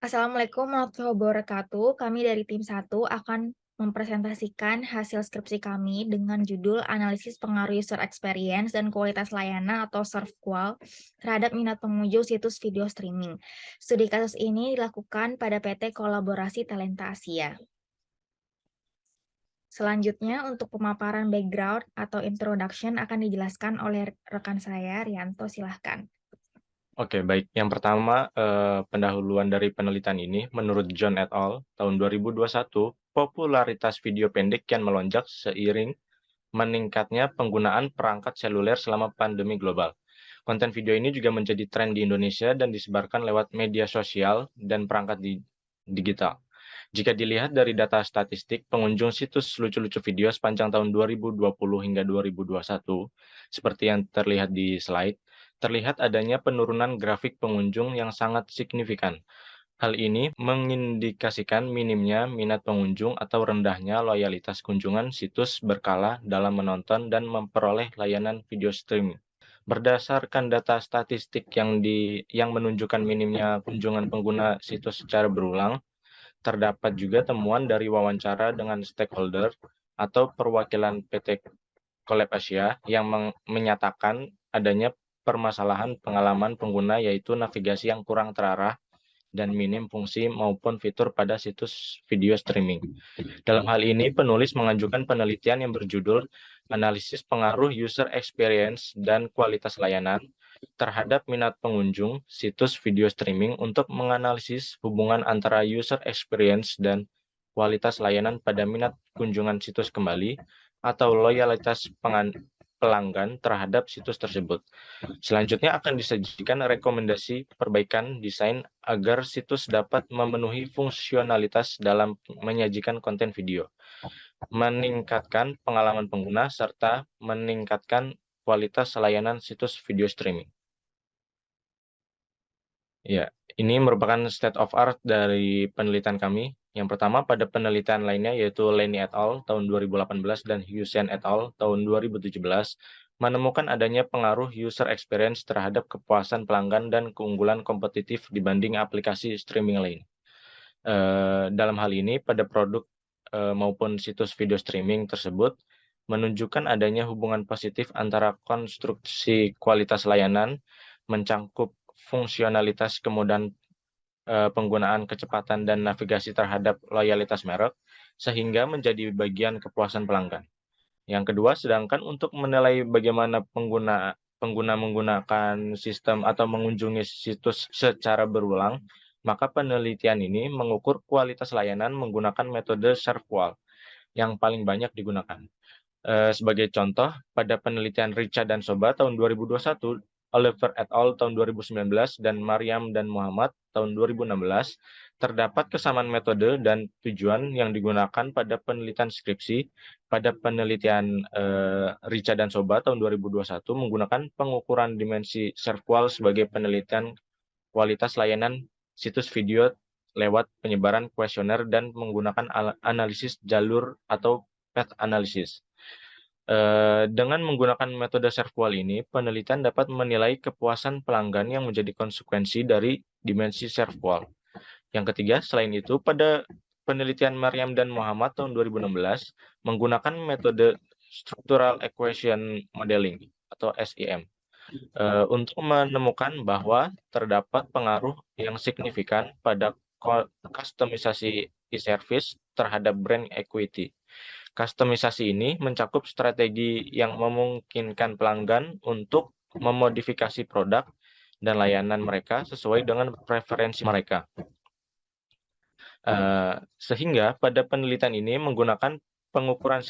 Assalamualaikum warahmatullahi wabarakatuh. Kami dari tim satu akan mempresentasikan hasil skripsi kami dengan judul Analisis Pengaruh User Experience dan Kualitas Layanan atau SERVQUAL terhadap minat pengunjung situs video streaming. Studi kasus ini dilakukan pada PT Kolaborasi Talenta Asia. Selanjutnya, untuk pemaparan background atau introduction akan dijelaskan oleh rekan saya, Rianto. Silahkan. Oke, baik. Yang pertama, pendahuluan dari penelitian ini, menurut John et al. Tahun 2021, popularitas video pendek kian melonjak seiring meningkatnya penggunaan perangkat seluler selama pandemi global. Konten video ini juga menjadi tren di Indonesia dan disebarkan lewat media sosial dan perangkat digital. Jika dilihat dari data statistik, pengunjung situs lucu-lucu video sepanjang tahun 2020 hingga 2021, seperti yang terlihat di slide, terlihat adanya penurunan grafik pengunjung yang sangat signifikan. Hal ini mengindikasikan minimnya minat pengunjung atau rendahnya loyalitas kunjungan situs berkala dalam menonton dan memperoleh layanan video streaming. Berdasarkan data statistik yang menunjukkan minimnya kunjungan pengguna situs secara berulang, terdapat juga temuan dari wawancara dengan stakeholder atau perwakilan PT Collab Asia yang menyatakan adanya permasalahan pengalaman pengguna, yaitu navigasi yang kurang terarah dan minim fungsi maupun fitur pada situs video streaming. Dalam hal ini, penulis mengajukan penelitian yang berjudul Analisis Pengaruh User Experience dan Kualitas Layanan terhadap minat pengunjung situs video streaming untuk menganalisis hubungan antara user experience dan kualitas layanan pada minat kunjungan situs kembali atau loyalitas pelanggan terhadap situs tersebut. Selanjutnya akan disajikan rekomendasi perbaikan desain agar situs dapat memenuhi fungsionalitas dalam menyajikan konten video, meningkatkan pengalaman pengguna, serta meningkatkan kualitas layanan situs video streaming. Ya, ini merupakan state of art dari penelitian kami. Yang pertama, pada penelitian lainnya yaitu Lenny et al. Tahun 2018 dan Hussein et al. Tahun 2017 menemukan adanya pengaruh user experience terhadap kepuasan pelanggan dan keunggulan kompetitif dibanding aplikasi streaming lain. Dalam hal ini, pada produk maupun situs video streaming tersebut menunjukkan adanya hubungan positif antara konstruksi kualitas layanan, mencangkup fungsionalitas, kemudahan penggunaan, kecepatan, dan navigasi terhadap loyalitas merek, sehingga menjadi bagian kepuasan pelanggan. Yang kedua, sedangkan untuk menilai bagaimana pengguna menggunakan sistem atau mengunjungi situs secara berulang, maka penelitian ini mengukur kualitas layanan menggunakan metode SERVQUAL yang paling banyak digunakan. Sebagai contoh, pada penelitian Richa dan Soba tahun 2021, Oliver et al. Tahun 2019, dan Maryam dan Muhammad tahun 2016, terdapat kesamaan metode dan tujuan yang digunakan pada penelitian skripsi. Pada penelitian Richa dan Soba tahun 2021 menggunakan pengukuran dimensi SERVQUAL sebagai penelitian kualitas layanan situs video lewat penyebaran kuesioner dan menggunakan analisis jalur atau path analysis. Dengan menggunakan metode SERVQUAL ini, penelitian dapat menilai kepuasan pelanggan yang menjadi konsekuensi dari dimensi SERVQUAL. Yang ketiga, selain itu, pada penelitian Maryam dan Muhammad tahun 2016 menggunakan metode Structural Equation Modeling atau SEM untuk menemukan bahwa terdapat pengaruh yang signifikan pada kustomisasi e-service terhadap brand equity. Kustomisasi ini mencakup strategi yang memungkinkan pelanggan untuk memodifikasi produk dan layanan mereka sesuai dengan preferensi mereka. Sehingga pada penelitian ini menggunakan pengukuran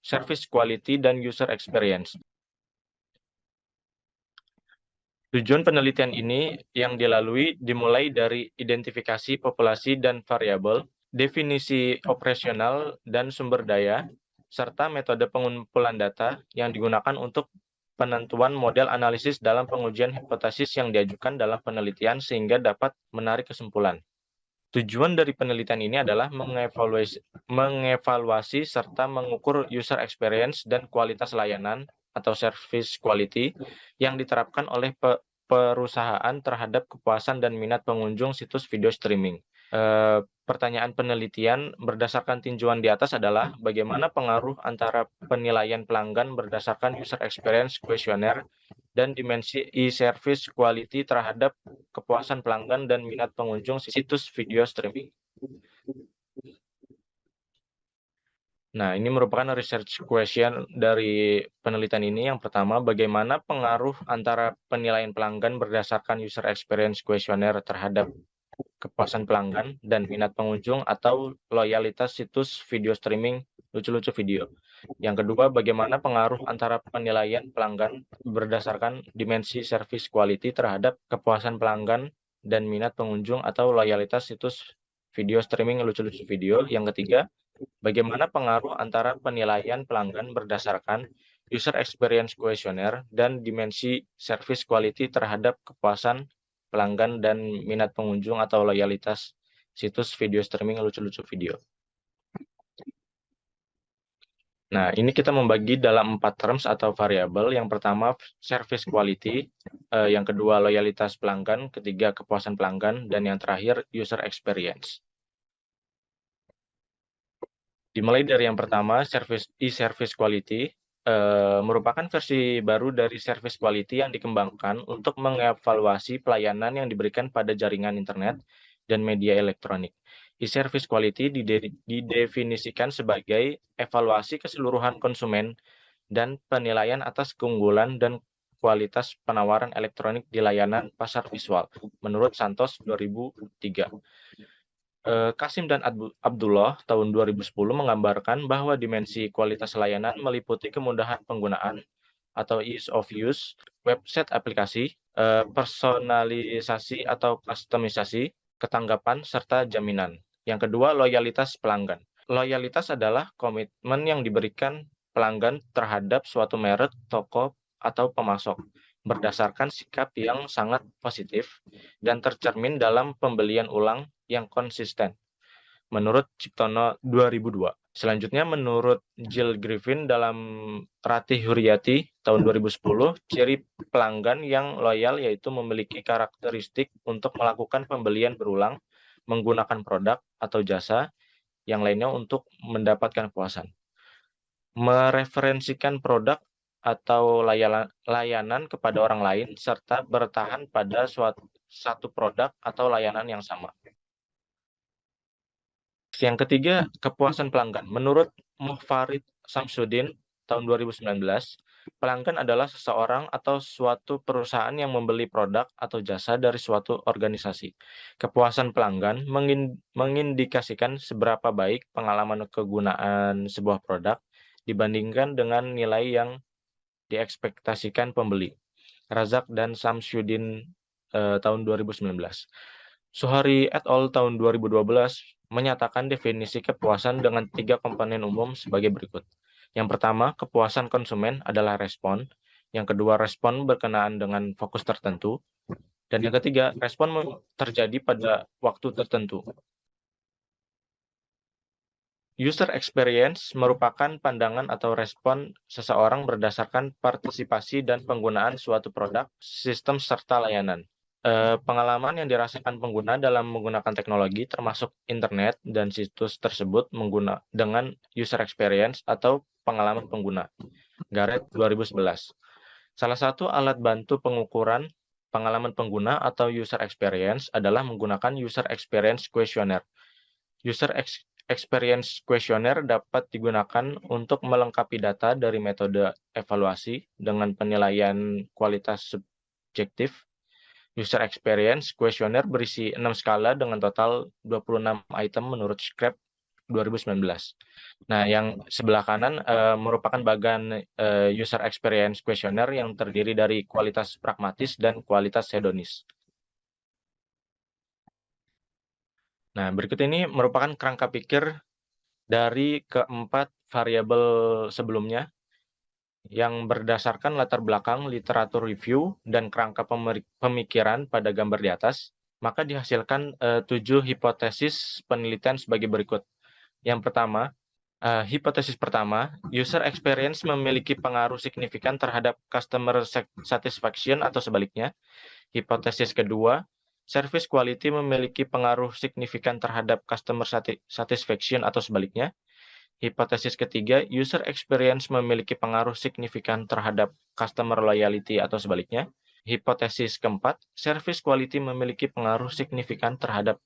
service quality dan user experience. Tujuan penelitian ini yang dilalui dimulai dari identifikasi populasi dan variabel, definisi operasional dan sumber daya, serta metode pengumpulan data yang digunakan untuk penentuan model analisis dalam pengujian hipotesis yang diajukan dalam penelitian sehingga dapat menarik kesimpulan. Tujuan dari penelitian ini adalah mengevaluasi serta mengukur user experience dan kualitas layanan atau service quality yang diterapkan oleh perusahaan terhadap kepuasan dan minat pengunjung situs video streaming. Pertanyaan penelitian berdasarkan tinjauan di atas adalah bagaimana pengaruh antara penilaian pelanggan berdasarkan user experience questionnaire dan dimensi e-service quality terhadap kepuasan pelanggan dan minat pengunjung situs video streaming. Nah, ini merupakan research question dari penelitian ini. Yang pertama, bagaimana pengaruh antara penilaian pelanggan berdasarkan user experience questionnaire terhadap kepuasan pelanggan dan minat pengunjung atau loyalitas situs video streaming lucu-lucu video. Yang kedua, bagaimana pengaruh antara penilaian pelanggan berdasarkan dimensi service quality terhadap kepuasan pelanggan dan minat pengunjung atau loyalitas situs video streaming lucu-lucu video. Yang ketiga, bagaimana pengaruh antara penilaian pelanggan berdasarkan user experience questionnaire dan dimensi service quality terhadap kepuasan pelanggan dan minat pengunjung atau loyalitas situs video streaming lucu-lucu video. Nah, ini kita membagi dalam 4 terms atau variabel. Yang pertama, service quality. Yang kedua, loyalitas pelanggan. Ketiga, kepuasan pelanggan. Dan yang terakhir, user experience. Dimulai dari yang pertama, e-service quality. Merupakan versi baru dari service quality yang dikembangkan untuk mengevaluasi pelayanan yang diberikan pada jaringan internet dan media elektronik. E-service quality didefinisikan sebagai evaluasi keseluruhan konsumen dan penilaian atas keunggulan dan kualitas penawaran elektronik di layanan pasar visual, menurut Santos 2003. Kasim dan Abdullah tahun 2010 menggambarkan bahwa dimensi kualitas layanan meliputi kemudahan penggunaan atau ease of use, website aplikasi, personalisasi atau kustomisasi, ketanggapan, serta jaminan. Yang kedua, loyalitas pelanggan. Loyalitas adalah komitmen yang diberikan pelanggan terhadap suatu merek, toko, atau pemasok berdasarkan sikap yang sangat positif dan tercermin dalam pembelian ulang yang konsisten, menurut Ciptono 2002. Selanjutnya, menurut Jill Griffin dalam Ratih Huriyati tahun 2010, ciri pelanggan yang loyal yaitu memiliki karakteristik untuk melakukan pembelian berulang, menggunakan produk atau jasa yang lainnya untuk mendapatkan kepuasan, mereferensikan produk atau layanan kepada orang lain, serta bertahan pada satu produk atau layanan yang sama. Yang ketiga, kepuasan pelanggan. Menurut Muhfarid Samsudin tahun 2019, pelanggan adalah seseorang atau suatu perusahaan yang membeli produk atau jasa dari suatu organisasi. Kepuasan pelanggan mengindikasikan seberapa baik pengalaman kegunaan sebuah produk dibandingkan dengan nilai yang diekspektasikan pembeli. Razak dan Samsudin tahun 2019. Suhari et al. Tahun 2012 menyatakan definisi kepuasan dengan 3 komponen umum sebagai berikut. Yang pertama, kepuasan konsumen adalah respon. Yang kedua, respon berkenaan dengan fokus tertentu. Dan yang ketiga, respon terjadi pada waktu tertentu. User experience merupakan pandangan atau respon seseorang berdasarkan partisipasi dan penggunaan suatu produk, sistem, serta layanan. Pengalaman yang dirasakan pengguna dalam menggunakan teknologi termasuk internet dan situs tersebut dengan user experience atau pengalaman pengguna. Garrett 2011. Salah satu alat bantu pengukuran pengalaman pengguna atau user experience adalah menggunakan user experience questionnaire. User experience questionnaire dapat digunakan untuk melengkapi data dari metode evaluasi dengan penilaian kualitas subjektif. User experience questionnaire berisi 6 skala dengan total 26 item menurut Scrap 2019. Nah, yang sebelah kanan merupakan bagian user experience questionnaire yang terdiri dari kualitas pragmatis dan kualitas hedonis. Nah, berikut ini merupakan kerangka pikir dari keempat variabel sebelumnya yang berdasarkan latar belakang literatur review dan kerangka pemikiran pada gambar di atas, maka dihasilkan 7 hipotesis penelitian sebagai berikut. Yang pertama, hipotesis pertama, user experience memiliki pengaruh signifikan terhadap customer satisfaction atau sebaliknya. Hipotesis kedua, service quality memiliki pengaruh signifikan terhadap customer satisfaction atau sebaliknya. Hipotesis ketiga, user experience memiliki pengaruh signifikan terhadap customer loyalty atau sebaliknya. Hipotesis keempat, service quality memiliki pengaruh signifikan terhadap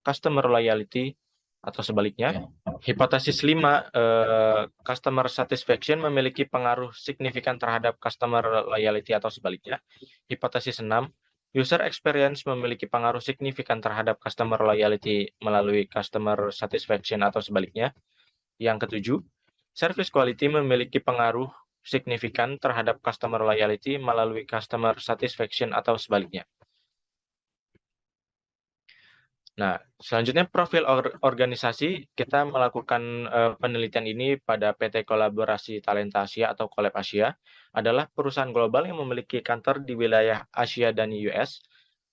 customer loyalty atau sebaliknya. Hipotesis 5, customer satisfaction memiliki pengaruh signifikan terhadap customer loyalty atau sebaliknya. Hipotesis 6, user experience memiliki pengaruh signifikan terhadap customer loyalty melalui customer satisfaction atau sebaliknya. Yang ketujuh, service quality memiliki pengaruh signifikan terhadap customer loyalty melalui customer satisfaction atau sebaliknya. Nah, selanjutnya profil organisasi, kita melakukan penelitian ini pada PT Kolaborasi Talenta Asia atau Kolab Asia, adalah perusahaan global yang memiliki kantor di wilayah Asia dan US.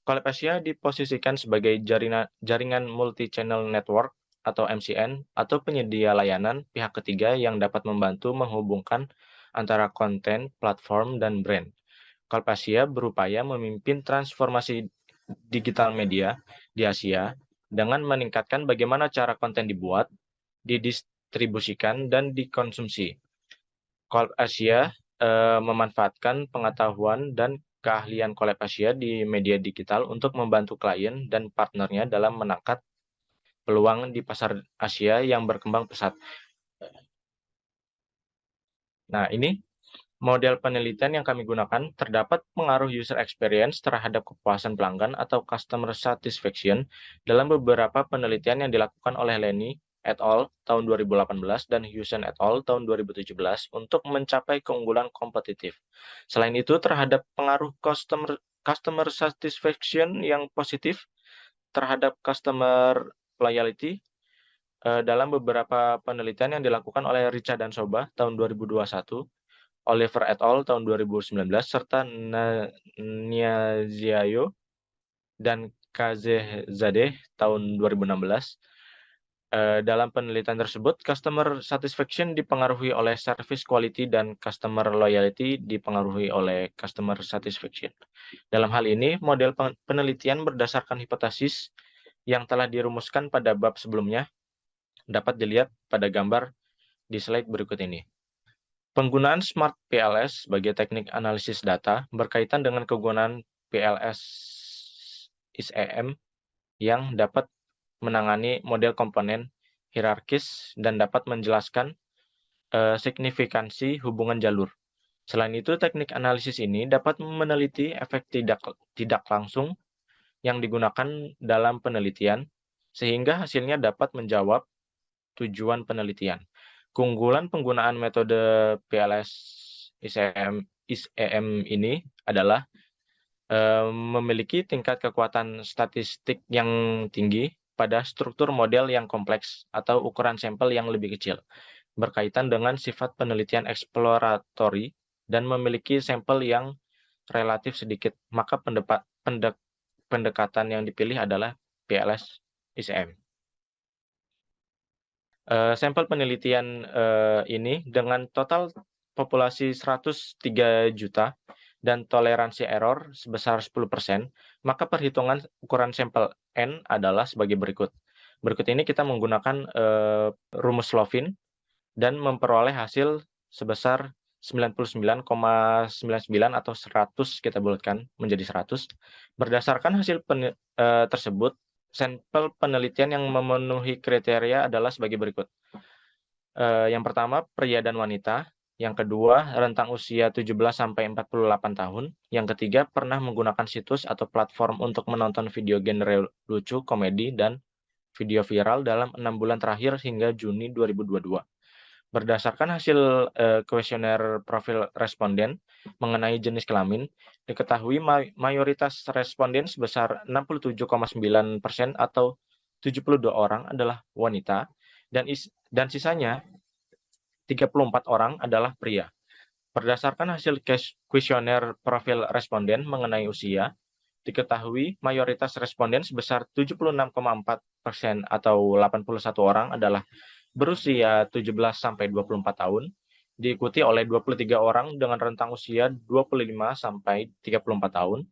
Kolab Asia diposisikan sebagai jaringan multi-channel network atau MCN, atau penyedia layanan pihak ketiga yang dapat membantu menghubungkan antara konten, platform, dan brand. Kolab Asia berupaya memimpin transformasi digital media di Asia dengan meningkatkan bagaimana cara konten dibuat, didistribusikan, dan dikonsumsi. Kolab Asia memanfaatkan pengetahuan dan keahlian Kolab Asia di media digital untuk membantu klien dan partnernya dalam menangkap peluang di pasar Asia yang berkembang pesat. Nah, ini model penelitian yang kami gunakan. Terdapat pengaruh user experience terhadap kepuasan pelanggan atau customer satisfaction dalam beberapa penelitian yang dilakukan oleh Lenny et al. Tahun 2018 dan Houston et al. Tahun 2017 untuk mencapai keunggulan kompetitif. Selain itu, terhadap pengaruh customer satisfaction yang positif terhadap customer loyalty dalam beberapa penelitian yang dilakukan oleh Richard dan Soba tahun 2021, Oliver et al. Tahun 2019, serta Niaziayo dan Kazezadeh tahun 2016. Dalam penelitian tersebut, customer satisfaction dipengaruhi oleh service quality dan customer loyalty dipengaruhi oleh customer satisfaction. Dalam hal ini, model penelitian berdasarkan hipotesis yang telah dirumuskan pada bab sebelumnya dapat dilihat pada gambar di slide berikut ini. Penggunaan Smart PLS sebagai teknik analisis data berkaitan dengan kegunaan PLS ISEM yang dapat menangani model komponen hierarkis dan dapat menjelaskan signifikansi hubungan jalur. Selain itu, teknik analisis ini dapat meneliti efek tidak langsung yang digunakan dalam penelitian, sehingga hasilnya dapat menjawab tujuan penelitian. Keunggulan penggunaan metode PLS ISEM ini adalah memiliki tingkat kekuatan statistik yang tinggi pada struktur model yang kompleks atau ukuran sampel yang lebih kecil, berkaitan dengan sifat penelitian eksploratory dan memiliki sampel yang relatif sedikit, maka pendekatan yang dipilih adalah PLS ISEM. Sampel penelitian ini dengan total populasi 103 juta dan toleransi error sebesar 10%, maka perhitungan ukuran sampel N adalah sebagai berikut. Berikut ini kita menggunakan rumus Slovin dan memperoleh hasil sebesar 99,99 atau 100, kita bulatkan menjadi 100. Berdasarkan hasil tersebut, sampel penelitian yang memenuhi kriteria adalah sebagai berikut. Yang pertama, pria dan wanita. Yang kedua, rentang usia 17-48 tahun. Yang ketiga, pernah menggunakan situs atau platform untuk menonton video genre lucu, komedi, dan video viral dalam 6 bulan terakhir hingga Juni 2022. Berdasarkan hasil kuesioner profil responden mengenai jenis kelamin, diketahui mayoritas responden sebesar 67,9% atau 72 orang adalah wanita, dan sisanya 34 orang adalah pria. Berdasarkan hasil kuesioner profil responden mengenai usia, diketahui mayoritas responden sebesar 76,4% atau 81 orang adalah berusia 17-24 tahun, diikuti oleh 23 orang dengan rentang usia 25-34 tahun,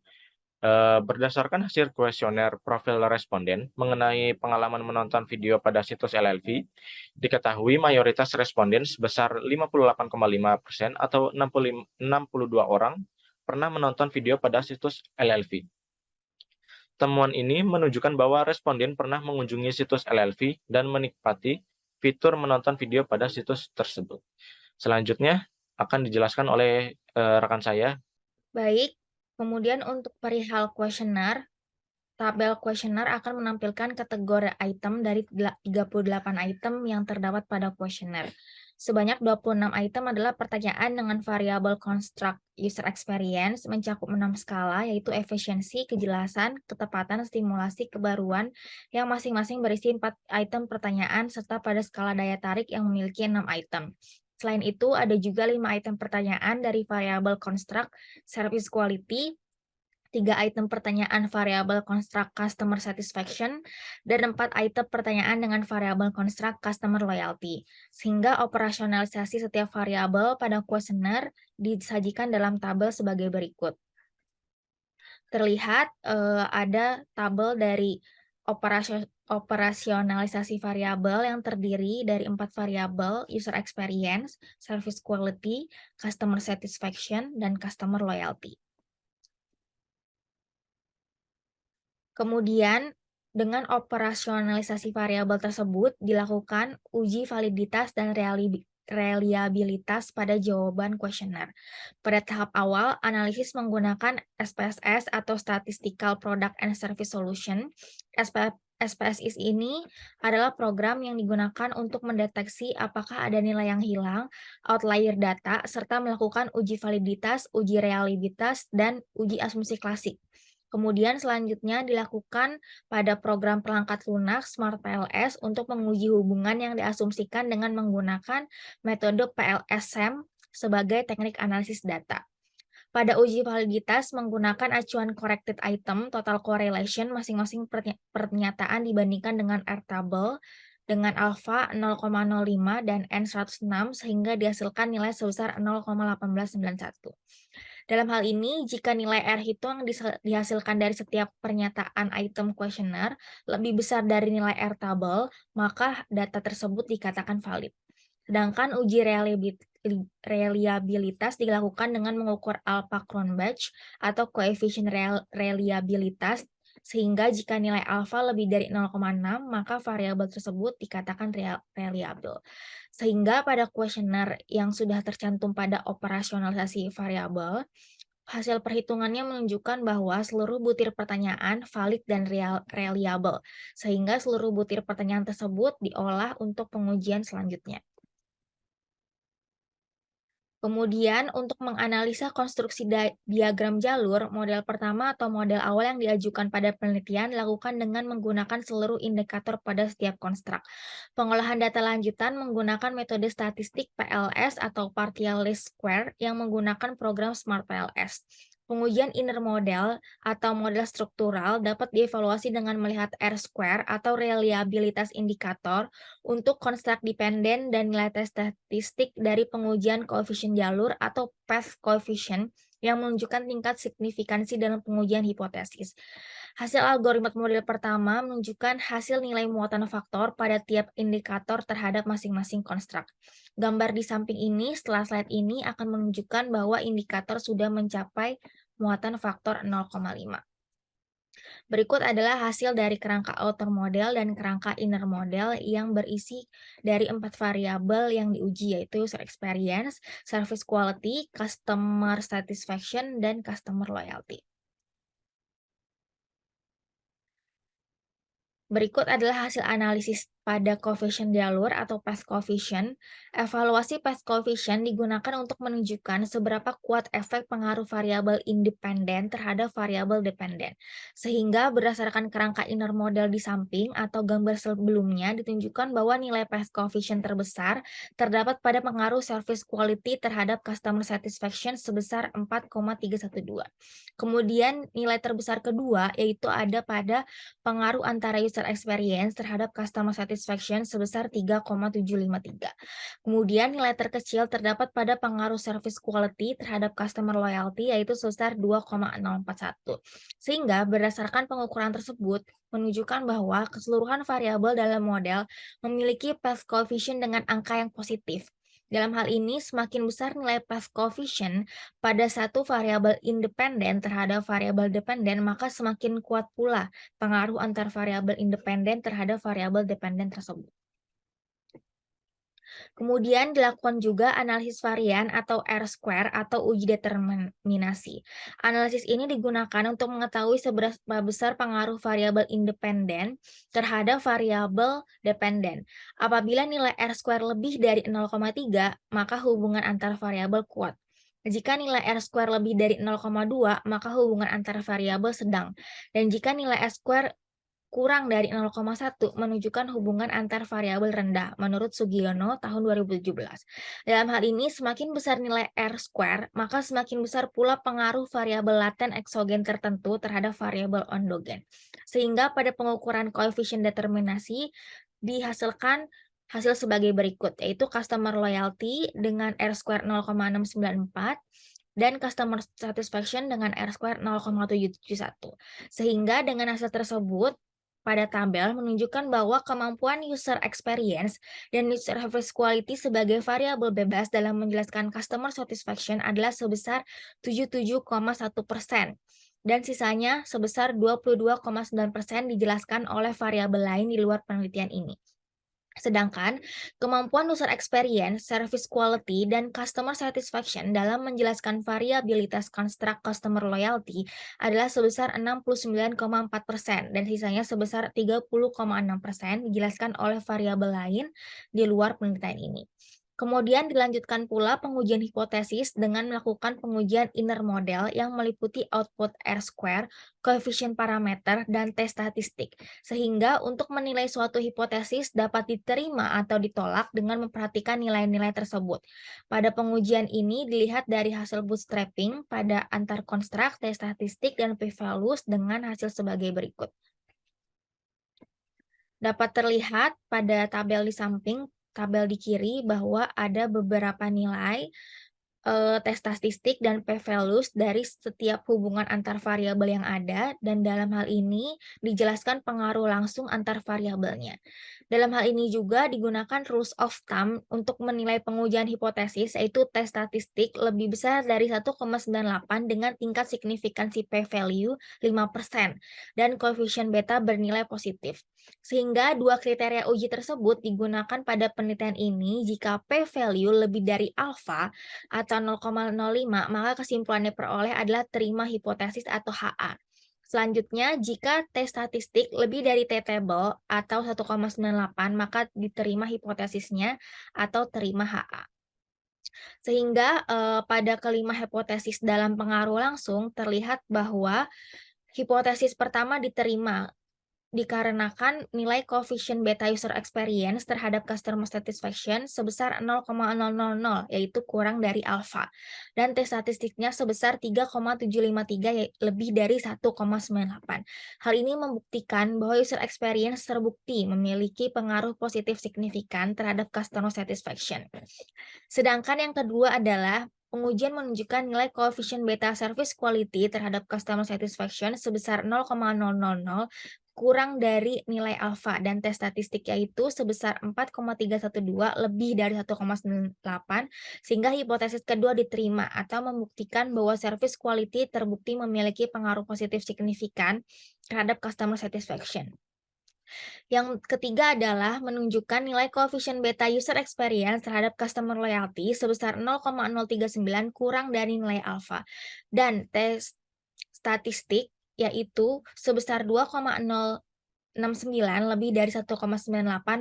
Berdasarkan hasil kuesioner profil responden mengenai pengalaman menonton video pada situs LLV, diketahui mayoritas responden sebesar 58,5% atau 62 orang pernah menonton video pada situs LLV. Temuan ini menunjukkan bahwa responden pernah mengunjungi situs LLV dan menikmati fitur menonton video pada situs tersebut. Selanjutnya akan dijelaskan oleh rekan saya. Baik, kemudian untuk perihal kuesioner, tabel kuesioner akan menampilkan kategori item dari 38 item yang terdapat pada kuesioner. Sebanyak 26 item adalah pertanyaan dengan variabel construct user experience mencakup 6 skala, yaitu efisiensi, kejelasan, ketepatan, stimulasi, kebaruan, yang masing-masing berisi 4 item pertanyaan serta pada skala daya tarik yang memiliki 6 item. Selain itu, ada juga 5 item pertanyaan dari variabel construct service quality, 3 item pertanyaan variabel construct customer satisfaction, dan 4 item pertanyaan dengan variabel construct customer loyalty. Sehingga operasionalisasi setiap variabel pada kuesioner disajikan dalam tabel sebagai berikut. Terlihat ada tabel dari operasionalisasi variabel yang terdiri dari 4 variabel: user experience, service quality, customer satisfaction, dan customer loyalty. Kemudian, dengan operasionalisasi variabel tersebut, dilakukan uji validitas dan reliabilitas pada jawaban kuesioner. Pada tahap awal, analisis menggunakan SPSS atau Statistical Product and Service Solution. SPSS ini adalah program yang digunakan untuk mendeteksi apakah ada nilai yang hilang, outlier data, serta melakukan uji validitas, uji reliabilitas, dan uji asumsi klasik. Kemudian selanjutnya dilakukan pada program perangkat lunak Smart PLS untuk menguji hubungan yang diasumsikan dengan menggunakan metode PLS-SEM sebagai teknik analisis data. Pada uji validitas menggunakan acuan corrected item total correlation masing-masing pernyataan dibandingkan dengan R-table dengan alfa 0,05 dan N 106 sehingga dihasilkan nilai sebesar 0,1891. Dalam hal ini, jika nilai R hitung dihasilkan dari setiap pernyataan item kuesioner lebih besar dari nilai R tabel, maka data tersebut dikatakan valid. Sedangkan uji reliabilitas dilakukan dengan mengukur alpha Cronbach atau koefisien reliabilitas, sehingga jika nilai alfa lebih dari 0,6, maka variabel tersebut dikatakan reliable. Sehingga pada kuesioner yang sudah tercantum pada operasionalisasi variabel, hasil perhitungannya menunjukkan bahwa seluruh butir pertanyaan valid dan reliable, sehingga seluruh butir pertanyaan tersebut diolah untuk pengujian selanjutnya. Kemudian untuk menganalisa konstruksi diagram jalur, model pertama atau model awal yang diajukan pada penelitian dilakukan dengan menggunakan seluruh indikator pada setiap konstruk. Pengolahan data lanjutan menggunakan metode statistik PLS atau partial least square yang menggunakan program Smart PLS. Pengujian inner model atau model struktural dapat dievaluasi dengan melihat R-square atau reliabilitas indikator untuk konstruk dependen dan nilai tes statistik dari pengujian koefisien jalur atau path coefficient yang menunjukkan tingkat signifikansi dalam pengujian hipotesis. Hasil algoritma model pertama menunjukkan hasil nilai muatan faktor pada tiap indikator terhadap masing-masing konstruk. Gambar di samping ini setelah slide ini akan menunjukkan bahwa indikator sudah mencapai muatan faktor 0,5. Berikut adalah hasil dari kerangka outer model dan kerangka inner model yang berisi dari 4 variabel yang diuji, yaitu user experience, service quality, customer satisfaction, dan customer loyalty. Berikut adalah hasil analisis pada koefisien jalur atau path coefficient. Evaluasi path coefficient digunakan untuk menunjukkan seberapa kuat efek pengaruh variabel independen terhadap variabel dependen. Sehingga berdasarkan kerangka inner model di samping atau gambar sebelumnya ditunjukkan bahwa nilai path coefficient terbesar terdapat pada pengaruh service quality terhadap customer satisfaction sebesar 4,312. Kemudian nilai terbesar kedua yaitu ada pada pengaruh antara user experience terhadap customer satisfaction satisfaction sebesar 3,753. Kemudian nilai terkecil terdapat pada pengaruh service quality terhadap customer loyalty yaitu sebesar 2,041. Sehingga berdasarkan pengukuran tersebut menunjukkan bahwa keseluruhan variabel dalam model memiliki path coefficient dengan angka yang positif. Dalam hal ini, semakin besar nilai path coefficient pada satu variabel independen terhadap variabel dependen, maka semakin kuat pula pengaruh antar variabel independen terhadap variabel dependen tersebut. Kemudian dilakukan juga analisis varian atau R-square atau uji determinasi. Analisis ini digunakan untuk mengetahui seberapa besar pengaruh variabel independen terhadap variabel dependen. Apabila nilai R-square lebih dari 0,3, maka hubungan antar variabel kuat. Jika nilai R-square lebih dari 0,2, maka hubungan antar variabel sedang. Dan jika nilai R-square kurang dari 0,1 menunjukkan hubungan antar variabel rendah menurut Sugiono tahun 2017. Dalam hal ini, semakin besar nilai R-square, maka semakin besar pula pengaruh variabel laten eksogen tertentu terhadap variabel endogen. Sehingga pada pengukuran koefisien determinasi dihasilkan hasil sebagai berikut, yaitu customer loyalty dengan R-square 0,694 dan customer satisfaction dengan R-square 0,771. Sehingga dengan hasil tersebut, pada tabel menunjukkan bahwa kemampuan user experience dan user service quality sebagai variabel bebas dalam menjelaskan customer satisfaction adalah sebesar 77,1%. Dan sisanya sebesar 22,9% dijelaskan oleh variabel lain di luar penelitian ini. Sedangkan kemampuan user experience, service quality, dan customer satisfaction dalam menjelaskan variabilitas konstruk customer loyalty adalah sebesar 69,4% dan sisanya sebesar 30,6% dijelaskan oleh variabel lain di luar penelitian ini. Kemudian dilanjutkan pula pengujian hipotesis dengan melakukan pengujian inner model yang meliputi output R-square, koefisien parameter, dan tes statistik. Sehingga untuk menilai suatu hipotesis dapat diterima atau ditolak dengan memperhatikan nilai-nilai tersebut. Pada pengujian ini dilihat dari hasil bootstrapping pada antar konstruk, tes statistik, dan p-values dengan hasil sebagai berikut. Dapat terlihat pada tabel di samping, tabel di kiri bahwa ada beberapa nilai tes statistik dan p-values dari setiap hubungan antar variabel yang ada, dan dalam hal ini dijelaskan pengaruh langsung antar variabelnya. Dalam hal ini juga digunakan rules of thumb untuk menilai pengujian hipotesis, yaitu tes statistik lebih besar dari 1,98 dengan tingkat signifikansi p-value 5% dan koefisien beta bernilai positif. Sehingga dua kriteria uji tersebut digunakan pada penelitian ini jika p-value lebih dari alfa atau 0,05, maka kesimpulan yang diperoleh adalah terima hipotesis atau HA. Selanjutnya, jika T statistik lebih dari T-table atau 1,98, maka diterima hipotesisnya atau terima HA. Sehingga pada kelima hipotesis dalam pengaruh langsung terlihat bahwa hipotesis pertama diterima dikarenakan nilai koefisien beta user experience terhadap customer satisfaction sebesar 0,000, yaitu kurang dari alfa. Dan tes statistiknya sebesar 3,753, lebih dari 1,98. Hal ini membuktikan bahwa user experience terbukti memiliki pengaruh positif signifikan terhadap customer satisfaction. Sedangkan yang kedua adalah pengujian menunjukkan nilai koefisien beta service quality terhadap customer satisfaction sebesar 0,000 kurang dari nilai alfa dan tes statistik yaitu sebesar 4,312 lebih dari 1,98 sehingga hipotesis kedua diterima atau membuktikan bahwa service quality terbukti memiliki pengaruh positif signifikan terhadap customer satisfaction. Yang ketiga adalah menunjukkan nilai koefisien beta user experience terhadap customer loyalty sebesar 0,039 kurang dari nilai alfa dan tes statistik yaitu sebesar 2,069 lebih dari 1,98,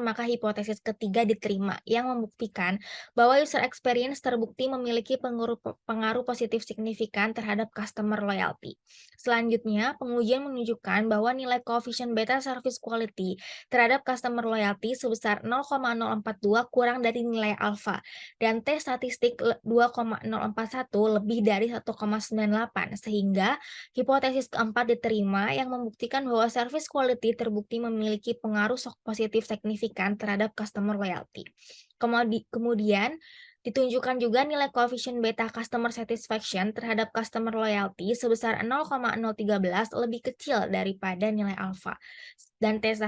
maka hipotesis ketiga diterima yang membuktikan bahwa user experience terbukti memiliki pengaruh positif signifikan terhadap customer loyalty. Selanjutnya, pengujian menunjukkan bahwa nilai koefisien beta service quality terhadap customer loyalty sebesar 0,042 kurang dari nilai alfa dan tes statistik 2,041 lebih dari 1,98 sehingga hipotesis keempat diterima yang membuktikan bahwa service quality terbukti terbukti memiliki pengaruh positif signifikan terhadap customer loyalty. Kemudian, ditunjukkan juga nilai koefisien beta customer satisfaction terhadap customer loyalty sebesar 0,013 lebih kecil daripada nilai alfa. Dan tes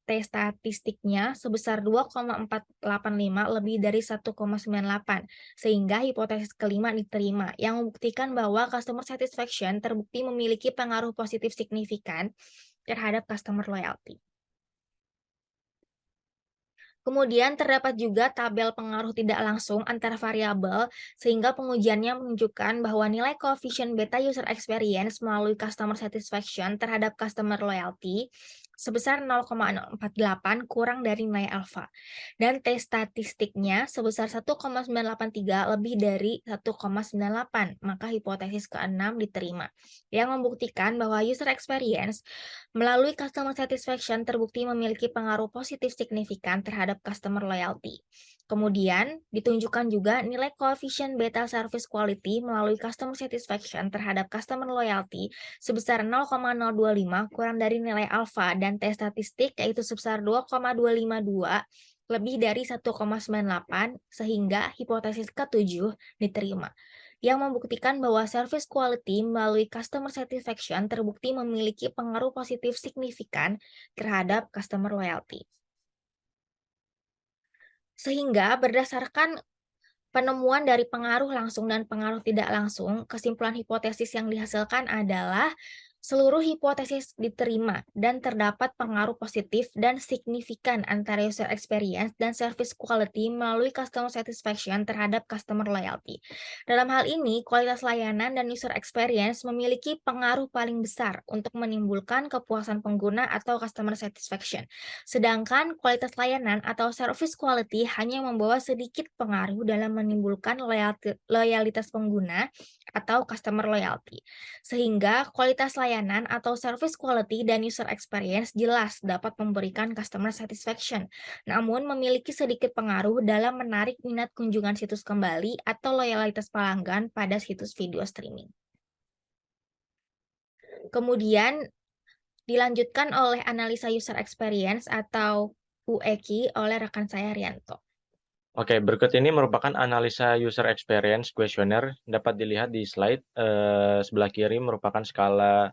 statistiknya sebesar 2,485 lebih dari 1,98, sehingga hipotesis kelima diterima, yang membuktikan bahwa customer satisfaction terbukti memiliki pengaruh positif signifikan terhadap customer loyalty. Kemudian terdapat juga tabel pengaruh tidak langsung antar variabel, sehingga pengujiannya menunjukkan bahwa nilai koefisien beta user experience melalui customer satisfaction terhadap customer loyalty sebesar 0,048 kurang dari nilai alfa. Dan tes statistiknya sebesar 1,983 lebih dari 1,98, maka hipotesis ke-6 diterima, yang membuktikan bahwa user experience melalui customer satisfaction terbukti memiliki pengaruh positif signifikan terhadap customer loyalty. Kemudian, ditunjukkan juga nilai koefisien beta service quality melalui customer satisfaction terhadap customer loyalty sebesar 0,025 kurang dari nilai alfa, dan tes statistik yaitu sebesar 2,252 lebih dari 1,98, sehingga hipotesis ke-7 diterima, yang membuktikan bahwa service quality melalui customer satisfaction terbukti memiliki pengaruh positif signifikan terhadap customer loyalty. Sehingga berdasarkan penemuan dari pengaruh langsung dan pengaruh tidak langsung, kesimpulan hipotesis yang dihasilkan adalah seluruh hipotesis diterima dan terdapat pengaruh positif dan signifikan antara user experience dan service quality melalui customer satisfaction terhadap customer loyalty. Dalam hal ini, kualitas layanan dan user experience memiliki pengaruh paling besar untuk menimbulkan kepuasan pengguna atau customer satisfaction. Sedangkan kualitas layanan atau service quality hanya membawa sedikit pengaruh dalam menimbulkan loyalitas pengguna atau customer loyalty. Sehingga kualitas layanan atau service quality dan user experience jelas dapat memberikan customer satisfaction, namun memiliki sedikit pengaruh dalam menarik minat kunjungan situs kembali atau loyalitas pelanggan pada situs video streaming. Kemudian dilanjutkan oleh analisa user experience atau UEQ oleh rekan saya Rianto. Oke, berikut ini merupakan analisa user experience questionnaire. Dapat dilihat di slide sebelah kiri merupakan skala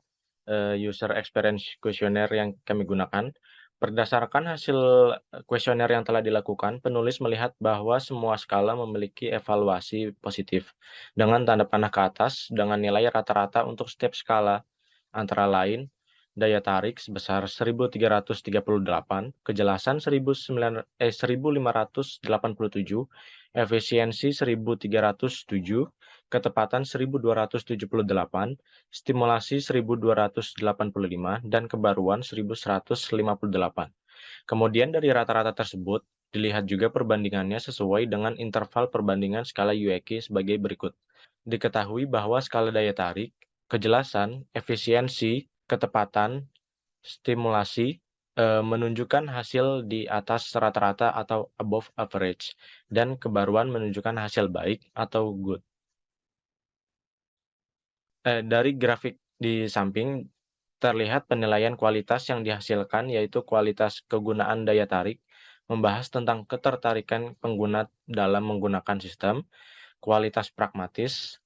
user experience questionnaire yang kami gunakan. Berdasarkan hasil kuesioner yang telah dilakukan, penulis melihat bahwa semua skala memiliki evaluasi positif dengan tanda panah ke atas dengan nilai rata-rata untuk setiap skala, antara lain daya tarik sebesar 1338, kejelasan 1587, efisiensi 1307, ketepatan 1278, stimulasi 1285, dan kebaruan 1158. Kemudian dari rata-rata tersebut, dilihat juga perbandingannya sesuai dengan interval perbandingan skala UEQ sebagai berikut. Diketahui bahwa skala daya tarik, kejelasan, efisiensi, ketepatan, stimulasi menunjukkan hasil di atas rata-rata atau above average, dan kebaruan menunjukkan hasil baik atau good. Dari grafik di samping terlihat penilaian kualitas yang dihasilkan, yaitu kualitas kegunaan daya tarik, membahas tentang ketertarikan pengguna dalam menggunakan sistem, kualitas pragmatis,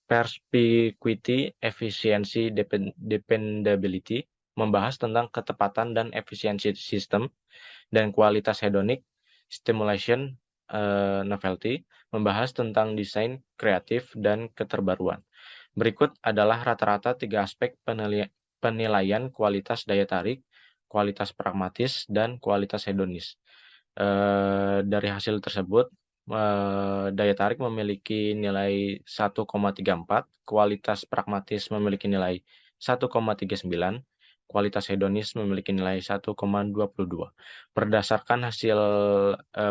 perspicuity, efisiensi, dependability, membahas tentang ketepatan dan efisiensi sistem, dan kualitas hedonik, stimulation, novelty, membahas tentang desain kreatif dan keterbaruan. Berikut adalah rata-rata 3 aspek penilaian kualitas daya tarik, kualitas pragmatis, dan kualitas hedonis. Dari hasil tersebut, daya tarik memiliki nilai 1,34, kualitas pragmatis memiliki nilai 1,39, kualitas hedonis memiliki nilai 1,22. Berdasarkan hasil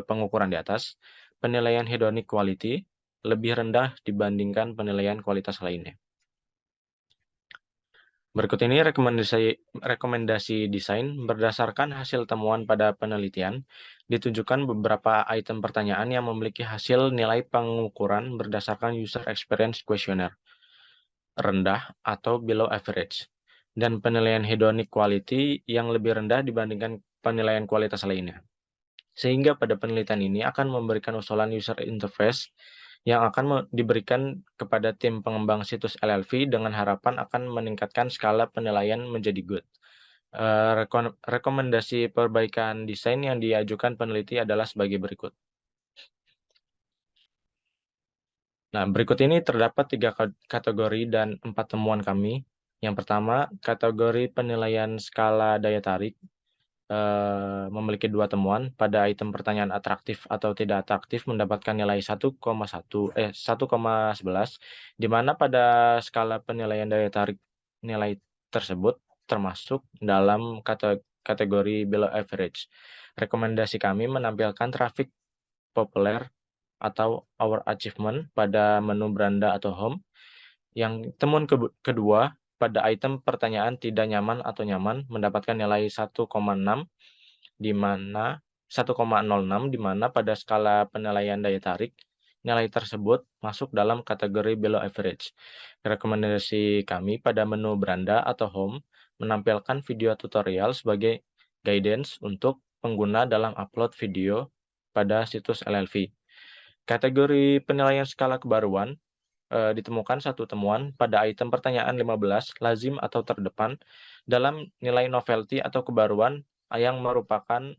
pengukuran di atas, penilaian hedonic quality lebih rendah dibandingkan penilaian kualitas lainnya. Berikut ini rekomendasi desain berdasarkan hasil temuan pada penelitian. Ditunjukkan beberapa item pertanyaan yang memiliki hasil nilai pengukuran berdasarkan user experience questionnaire, rendah atau below average. dan penilaian hedonic quality yang lebih rendah dibandingkan penilaian kualitas lainnya. Sehingga pada penelitian ini akan memberikan usulan user interface yang akan diberikan kepada tim pengembang situs LLV dengan harapan akan meningkatkan skala penilaian menjadi good. Rekomendasi perbaikan desain yang diajukan peneliti adalah sebagai berikut. Nah, berikut ini terdapat 3 kategori dan 4 temuan kami. Yang pertama, kategori penilaian skala daya tarik memiliki 2 temuan. Pada item pertanyaan atraktif atau tidak atraktif mendapatkan nilai 1,11, di mana pada skala penilaian daya tarik nilai tersebut termasuk dalam kategori below average. Rekomendasi kami menampilkan traffic populer atau our achievement pada menu beranda atau home. Yang temuan kedua, pada item pertanyaan tidak nyaman atau nyaman mendapatkan nilai 1,06 di mana 1,06 di mana pada skala penilaian daya tarik nilai tersebut masuk dalam kategori below average. Rekomendasi kami pada menu beranda atau home menampilkan video tutorial sebagai guidance untuk pengguna dalam upload video pada situs LLV. Kategori penilaian skala kebaruan ditemukan satu temuan pada item pertanyaan 15, lazim atau terdepan, dalam nilai novelty atau kebaruan yang merupakan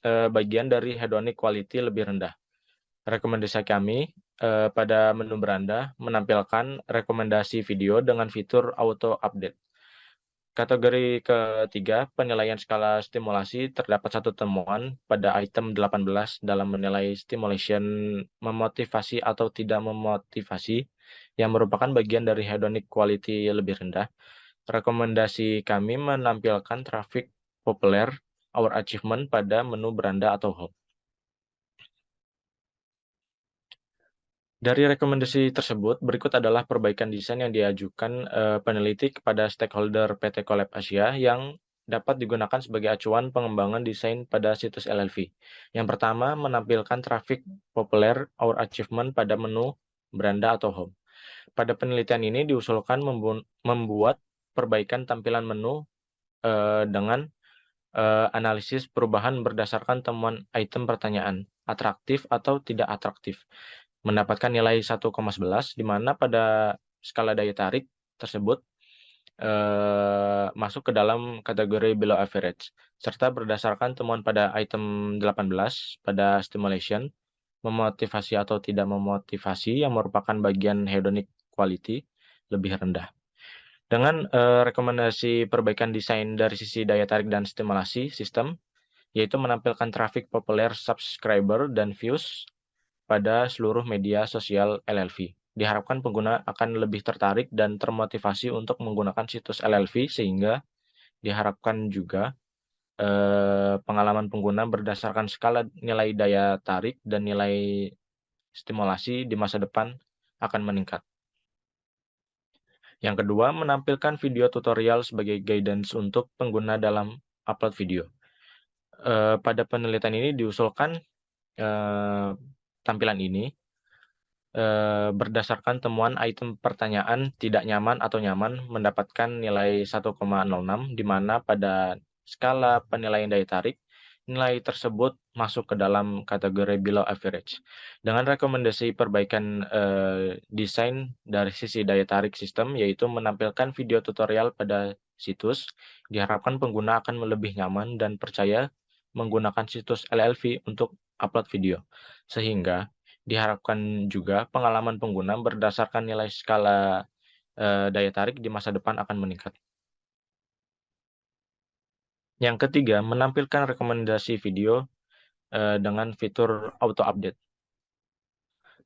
bagian dari hedonic quality lebih rendah. Rekomendasi kami pada menu beranda menampilkan rekomendasi video dengan fitur auto update. Kategori ketiga, penilaian skala stimulasi, terdapat satu temuan pada item 18 dalam menilai stimulation memotivasi atau tidak memotivasi, yang merupakan bagian dari hedonic quality lebih rendah. Rekomendasi kami menampilkan traffic populer our achievement pada menu beranda atau home. Dari rekomendasi tersebut, berikut adalah perbaikan desain yang diajukan peneliti kepada stakeholder PT Collab Asia yang dapat digunakan sebagai acuan pengembangan desain pada situs LLV. Yang pertama, menampilkan traffic populer our achievement pada menu beranda atau home. Pada penelitian ini diusulkan membuat perbaikan tampilan menu dengan analisis perubahan berdasarkan temuan item pertanyaan, atraktif atau tidak atraktif. Mendapatkan nilai 1,11, di mana pada skala daya tarik tersebut masuk ke dalam kategori below average, serta berdasarkan temuan pada item 18 pada stimulation, memotivasi atau tidak memotivasi yang merupakan bagian hedonic quality lebih rendah. Dengan rekomendasi perbaikan desain dari sisi daya tarik dan stimulasi sistem, yaitu menampilkan traffic populer subscriber dan views pada seluruh media sosial LLV. Diharapkan pengguna akan lebih tertarik dan termotivasi untuk menggunakan situs LLV, sehingga diharapkan juga pengalaman pengguna berdasarkan skala nilai daya tarik dan nilai stimulasi di masa depan akan meningkat. Yang kedua, menampilkan video tutorial sebagai guidance untuk pengguna dalam upload video. Pada penelitian ini diusulkan tampilan ini berdasarkan temuan item pertanyaan tidak nyaman atau nyaman mendapatkan nilai 1,06, di mana pada skala penilaian daya tarik nilai tersebut masuk ke dalam kategori below average. Dengan rekomendasi perbaikan desain dari sisi daya tarik sistem, yaitu menampilkan video tutorial pada situs, diharapkan pengguna akan lebih nyaman dan percaya menggunakan situs LLV untuk upload video, sehingga diharapkan juga pengalaman pengguna berdasarkan nilai skala daya tarik di masa depan akan meningkat. Yang ketiga, menampilkan rekomendasi video dengan fitur auto update.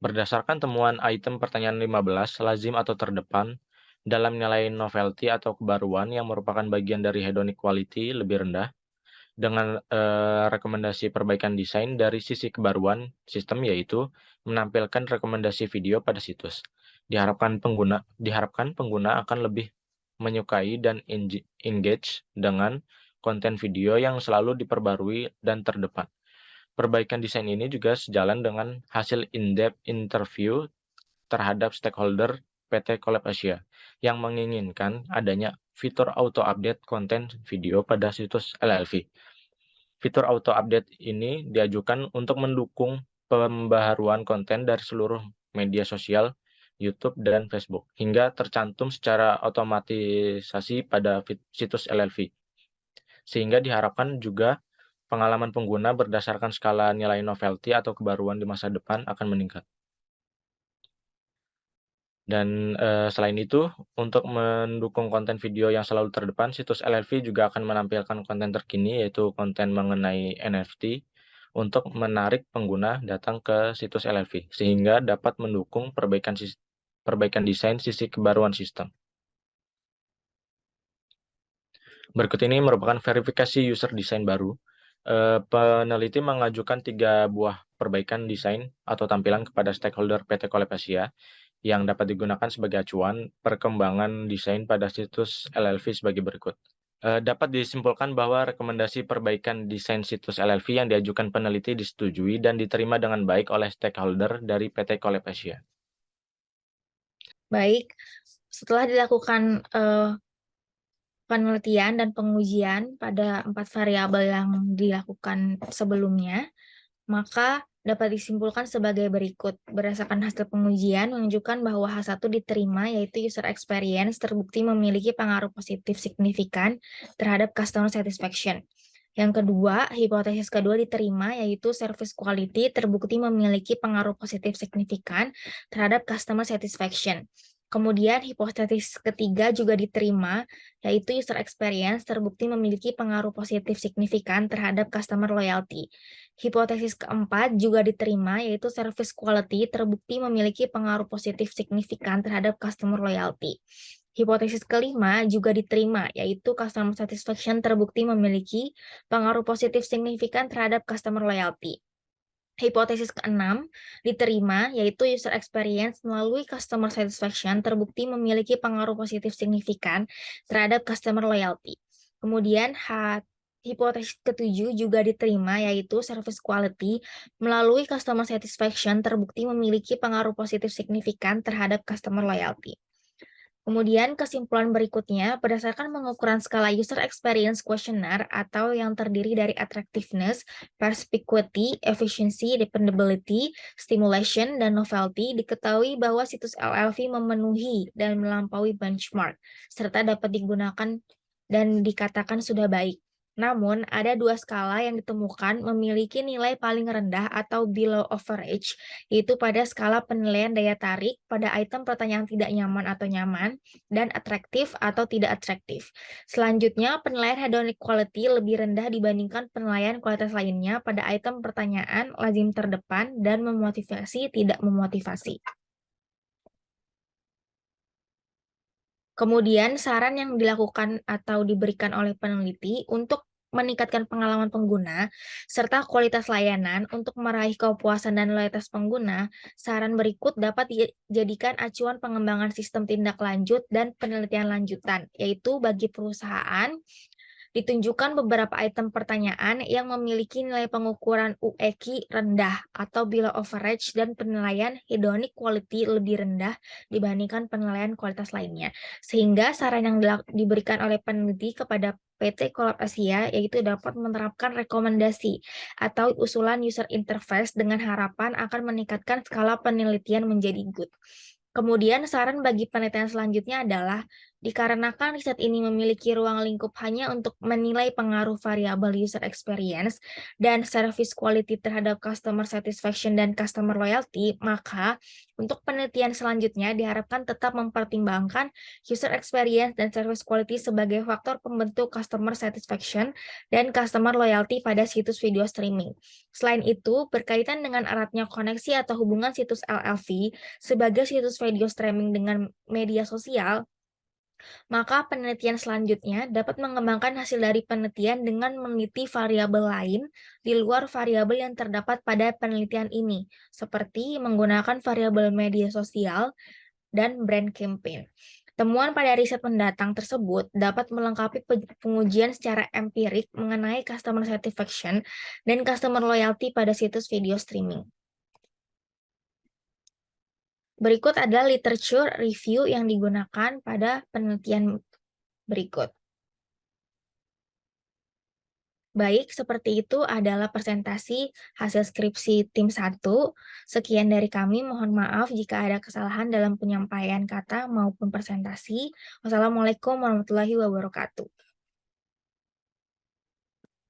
Berdasarkan temuan item pertanyaan 15, lazim atau terdepan, dalam nilai novelty atau kebaruan yang merupakan bagian dari hedonic quality lebih rendah, dengan rekomendasi perbaikan desain dari sisi kebaruan sistem, yaitu menampilkan rekomendasi video pada situs. Diharapkan pengguna akan lebih menyukai dan engage dengan konten video yang selalu diperbarui dan terdepan. Perbaikan desain ini juga sejalan dengan hasil in-depth interview terhadap stakeholder PT Collab Asia yang menginginkan adanya fitur auto-update konten video pada situs LLV. Fitur auto-update ini diajukan untuk mendukung pembaharuan konten dari seluruh media sosial, YouTube, dan Facebook, hingga tercantum secara otomatisasi pada situs LLV. Sehingga diharapkan juga pengalaman pengguna berdasarkan skala nilai novelty atau kebaruan di masa depan akan meningkat. Dan selain itu, untuk mendukung konten video yang selalu terdepan, situs LLV juga akan menampilkan konten terkini, yaitu konten mengenai NFT, untuk menarik pengguna datang ke situs LLV, sehingga dapat mendukung perbaikan desain sisi kebaruan sistem. Berikut ini merupakan verifikasi user design baru. Peneliti mengajukan 3 buah perbaikan desain atau tampilan kepada stakeholder PT Collab Asia yang dapat digunakan sebagai acuan perkembangan desain pada situs LLV sebagai berikut. Dapat disimpulkan bahwa rekomendasi perbaikan desain situs LLV yang diajukan peneliti disetujui dan diterima dengan baik oleh stakeholder dari PT Collab Asia. Baik, setelah dilakukan penelitian dan pengujian pada 4 variabel yang dilakukan sebelumnya, maka dapat disimpulkan sebagai berikut. Berdasarkan hasil pengujian menunjukkan bahwa H1 diterima, yaitu user experience terbukti memiliki pengaruh positif signifikan terhadap customer satisfaction. Yang kedua, hipotesis kedua diterima, yaitu service quality terbukti memiliki pengaruh positif signifikan terhadap customer satisfaction. Kemudian hipotesis ketiga juga diterima, yaitu user experience terbukti memiliki pengaruh positif signifikan terhadap customer loyalty. Hipotesis keempat juga diterima, yaitu service quality terbukti memiliki pengaruh positif signifikan terhadap customer loyalty. Hipotesis kelima juga diterima, yaitu customer satisfaction terbukti memiliki pengaruh positif signifikan terhadap customer loyalty. Hipotesis keenam diterima, yaitu user experience melalui customer satisfaction terbukti memiliki pengaruh positif signifikan terhadap customer loyalty. Kemudian hipotesis ketujuh juga diterima, yaitu service quality melalui customer satisfaction terbukti memiliki pengaruh positif signifikan terhadap customer loyalty. Kemudian kesimpulan berikutnya, berdasarkan pengukuran skala user experience questionnaire atau yang terdiri dari attractiveness, perspicuity, efficiency, dependability, stimulation, dan novelty, diketahui bahwa situs LLV memenuhi dan melampaui benchmark, serta dapat digunakan dan dikatakan sudah baik. Namun, ada 2 skala yang ditemukan memiliki nilai paling rendah atau below average, yaitu pada skala penilaian daya tarik pada item pertanyaan tidak nyaman atau nyaman, dan atraktif atau tidak atraktif. Selanjutnya, penilaian hedonic quality lebih rendah dibandingkan penilaian kualitas lainnya pada item pertanyaan lazim terdepan dan memotivasi tidak memotivasi. Kemudian, saran yang dilakukan atau diberikan oleh peneliti untuk meningkatkan pengalaman pengguna serta kualitas layanan untuk meraih kepuasan dan loyalitas pengguna, saran berikut dapat dijadikan acuan pengembangan sistem tindak lanjut dan penelitian lanjutan, yaitu bagi perusahaan ditunjukkan beberapa item pertanyaan yang memiliki nilai pengukuran UEQ rendah atau below average dan penilaian hedonic quality lebih rendah dibandingkan penilaian kualitas lainnya. Sehingga saran yang diberikan oleh peneliti kepada PT Collab Asia yaitu dapat menerapkan rekomendasi atau usulan user interface dengan harapan akan meningkatkan skala penelitian menjadi good. Kemudian saran bagi penelitian selanjutnya adalah dikarenakan riset ini memiliki ruang lingkup hanya untuk menilai pengaruh variabel user experience dan service quality terhadap customer satisfaction dan customer loyalty, maka untuk penelitian selanjutnya diharapkan tetap mempertimbangkan user experience dan service quality sebagai faktor pembentuk customer satisfaction dan customer loyalty pada situs video streaming. Selain itu, berkaitan dengan eratnya koneksi atau hubungan situs LLV sebagai situs video streaming dengan media sosial, maka penelitian selanjutnya dapat mengembangkan hasil dari penelitian dengan meneliti variabel lain di luar variabel yang terdapat pada penelitian ini, seperti menggunakan variabel media sosial dan brand campaign. Temuan pada riset mendatang tersebut dapat melengkapi pengujian secara empirik mengenai customer satisfaction dan customer loyalty pada situs video streaming. Berikut adalah literature review yang digunakan pada penelitian berikut. Baik, seperti itu adalah presentasi hasil skripsi tim 1. Sekian dari kami, mohon maaf jika ada kesalahan dalam penyampaian kata maupun presentasi. Wassalamualaikum warahmatullahi wabarakatuh.